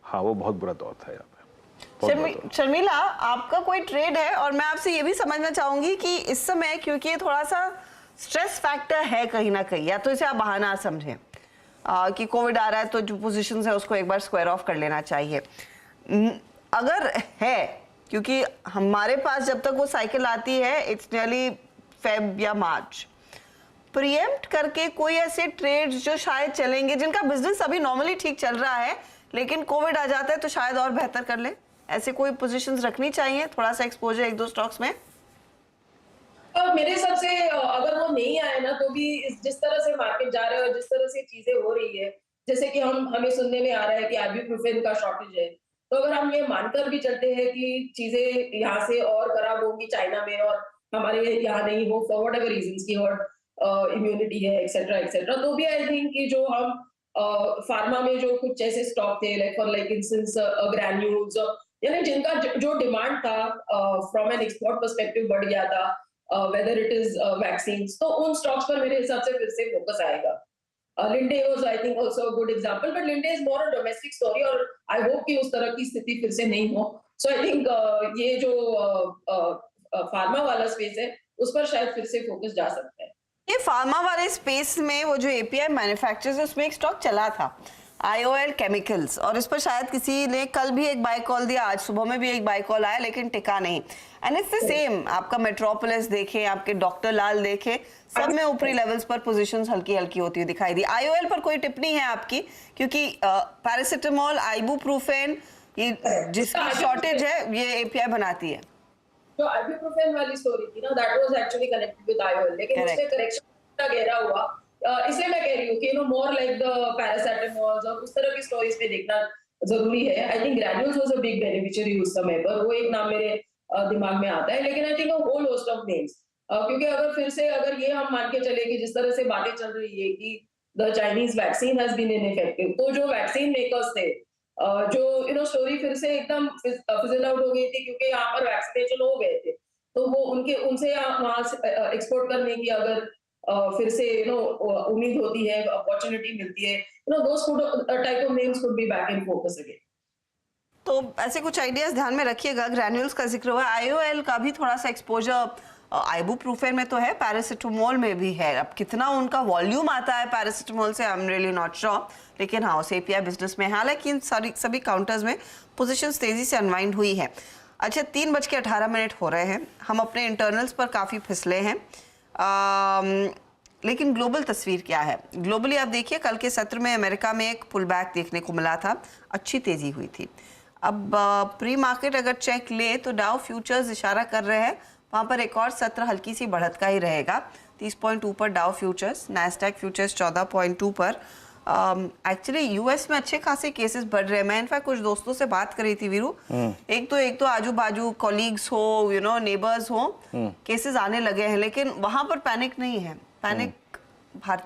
हाँ, वो बहुत बुरा दौर था यहाँ पे। शर्मिला, आपका कोई ट्रेड है? और मैं आपसे ये भी समझना चाहूंगी कि इस समय, क्योंकि ये थोड़ा सा स्ट्रेस फैक्टर है कहीं ना कहीं, या तो इसे आप बहाना समझें कि कोविड आ रहा है तो जो पोजीशंस है उसको एक बार स्क्वायर ऑफ कर लेना चाहिए। अगर है, क्योंकि हमारे पास जब तक वो साइकिल आती है इट्स नियरली फेब या मार्च, प्रीएम्प्ट करके कोई ऐसे ट्रेड्स जो शायद चलेंगे, जिनका बिजनेस अभी नॉर्मली ठीक चल रहा है लेकिन कोविड आ जाता है तो शायद और बेहतर कर ले, ऐसे कोई पोजीशंस रखनी चाहिए, थोड़ा सा एक्सपोजर एक दो स्टॉक्स में? मेरे हिसाब से अगर वो नहीं आए ना तो भी जिस तरह से मार्केट जा रहे हैं और जिस तरह से चीजें हो रही है, जैसे कि हमें सुनने में आ रहा है कि आइबुप्रोफेन का शॉर्टेज है, तो अगर हम ये मानकर भी चलते हैं कि चीजें यहाँ से और खराब होंगी चाइना में और हमारे यहाँ नहीं हो फॉर व्हाटएवर रीजंस की और इम्यूनिटी है एक्सेट्रा, तो भी आई थिंक कि जो हम फार्मा में जो कुछ ऐसे स्टॉक थे लाइक इंस्टेंस ग्रैन्यूल्स, यानी जिनका जो डिमांड था फ्रॉम एन एक्सपोर्ट पर्सपेक्टिव बढ़ गया था, whether it is vaccines, तो उन स्टॉक्स पर मेरे हिसाब से फिर से फोकस आएगा। Linde was I think also a good example, but Linde is more a domestic story और I hope कि उस तरह की स्थिति फिर से नहीं हो। So I think ये जो फार्मा वाला स्पेस है उस पर शायद फिर से फोकस जा सकता है। ये फार्मा वाले स्पेस में वो जो एपीआई मैन्युफैक्चरर्स है उसमें एक स्टॉक चला था IOL केमिकल्स, और इस पर शायद किसी ने कल भी एक बाय कॉल दिया, आज सुबह में भी एक बाय कॉल आया, लेकिन टिका नहीं। एंड इट्स द सेम, आपका मेट्रोपोलिस देखें, आपके डॉक्टर लाल देखें, सब में ऊपरी लेवल्स पर पोजीशंस हल्की हल्की होती हुई दिखाई दी। IOL पर कोई टिप्पणी है आपकी? क्योंकि पैरासिटामोल, आइबुप्रोफेन, ये जिसकी शॉर्टेज है ये एपीआई बनाती है। जो आइबुप्रोफेन वाली स्टोरी थी ना, that was actually connected with IOL, लेकिन उसमें करेक्शन का गहरा हुआ, इसलिए मैं कह रही हूँ कि मोर लाइक द पैरासिटामोल और उस तरह की स्टोरीज पे देखना जरूरी है। I think granules was a big beneficiary उस समय पर, वो एक नाम मेरे दिमाग में आता है, लेकिन I think a whole host of names, क्योंकि अगर फिर से अगर ये हम मान के चले कि जिस तरह से बातें चल रही है कि the Chinese vaccine has been ineffective, तो जो वैक्सीन मेकर्स थे, जो स्टोरी फिर से एकदम फिजल आउट हो गई थी क्योंकि यहाँ पर वैक्सीनेशन हो गए थे, तो वो उनसे वहां से एक्सपोर्ट करने की अगर फिर से उम्मीद होती है, अपॉर्चुनिटी मिलती है, those type of names could be back in focus again. तो ऐसे कुछ आइडियाज ध्यान में रखिएगा। ग्रैन्यूल्स का जिक्र हुआ, IOL का भी थोड़ा सा एक्सपोजर आइबुप्रोफेन में तो है, पैरासिटामोल में भी है। अब कितना उनका वॉल्यूम आता है पैरासिटामोल से, I am really not sure, लेकिन हाँ उस एपीआई बिजनेस में, हालांकि इन सभी काउंटर्स में पोजीशंस तेजी से अनवाइंड हुई है। अच्छा, 3:18 हो रहे हैं, हम अपने इंटरनल्स पर काफ़ी फिसले हैं, लेकिन ग्लोबल तस्वीर क्या है? ग्लोबली आप देखिए, कल के सत्र में अमेरिका में एक पुल बैक देखने को मिला था, अच्छी तेजी हुई थी। अब प्री मार्केट अगर चेक ले तो डाउ फ्यूचर्स इशारा कर रहे हैं वहाँ पर एक और सत्र हल्की सी बढ़त का ही रहेगा, 30.2 पर डाउ फ्यूचर्स, नैस्डैक फ्यूचर्स 14.2 पर। एक्चुअली यूएस में अच्छे खासे केसेस बढ़ रहे हैं। मैं इनफैक्ट कुछ दोस्तों से बात करी थी वीरू, एक तो आजू बाजू कॉलीग्स हो, नेबर्स हो, केसेस आने लगे हैं, लेकिन वहां पर पैनिक नहीं है। पैनिक भारत